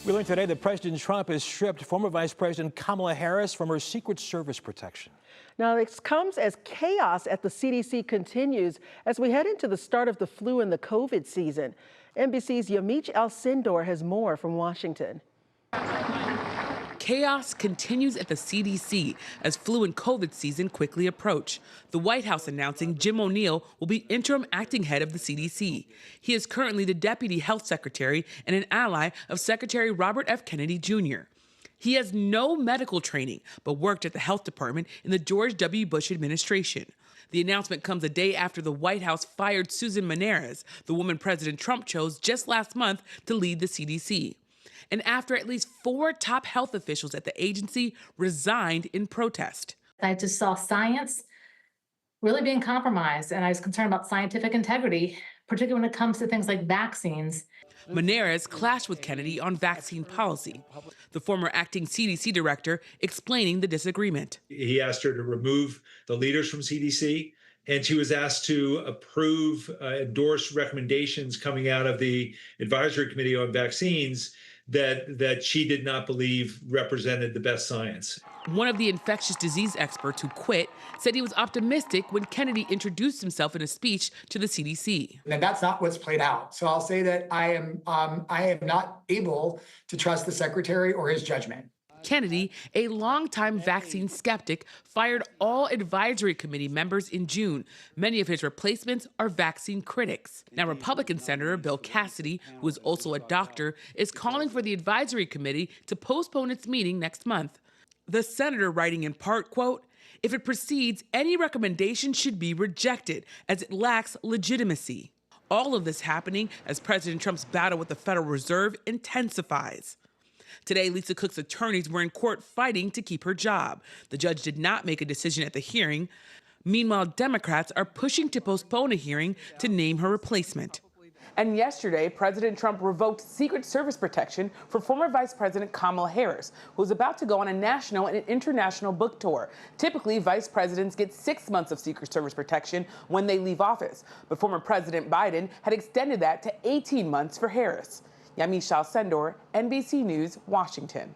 We learned today that President Trump has stripped former Vice President Kamala Harris from her Secret Service protection. Now, this comes as chaos at the CDC continues as we head into the start of the flu and the COVID season. NBC's Yamich Alcindor has more from Washington. Chaos continues at the CDC as flu and COVID season quickly approach. The White House announcing Jim O'Neill will be interim acting head of the CDC. He is currently the deputy health secretary and an ally of Secretary Robert F. Kennedy Jr. He has no medical training, but worked at the health department in the George W. Bush administration. The announcement comes a day after the White House fired Susan Monarez, the woman President Trump chose just last month to lead the CDC. And after at least 4 top health officials at the agency resigned in protest. I just saw science really being compromised, and I was concerned about scientific integrity, particularly when it comes to things like vaccines. Monarez clashed with Kennedy on vaccine policy. The former acting CDC director explaining the disagreement. He asked her to remove the leaders from CDC, and she was asked to approve, endorse recommendations coming out of the Advisory Committee on Vaccines that she did not believe represented the best science. One of the infectious disease experts who quit said he was optimistic when Kennedy introduced himself in a speech to the CDC. And that's not what's played out. So I'll say that I am not able to trust the secretary or his judgment. Kennedy, a longtime vaccine skeptic, fired all advisory committee members in June. Many of his replacements are vaccine critics. Now, Republican Senator Bill Cassidy, who is also a doctor, is calling for the advisory committee to postpone its meeting next month. The senator writing in part, quote, "If it proceeds, any recommendation should be rejected as it lacks legitimacy." All of this happening as President Trump's battle with the Federal Reserve intensifies. Today, Lisa Cook's attorneys were in court fighting to keep her job. The judge did not make a decision at the hearing. Meanwhile, Democrats are pushing to postpone a hearing to name her replacement. And yesterday, President Trump revoked Secret Service protection for former Vice President Kamala Harris, who is about to go on a national and international book tour. Typically, vice presidents get 6 months of Secret Service protection when they leave office, but former President Biden had extended that to 18 months for Harris. Yamiche Alcindor, NBC News, Washington.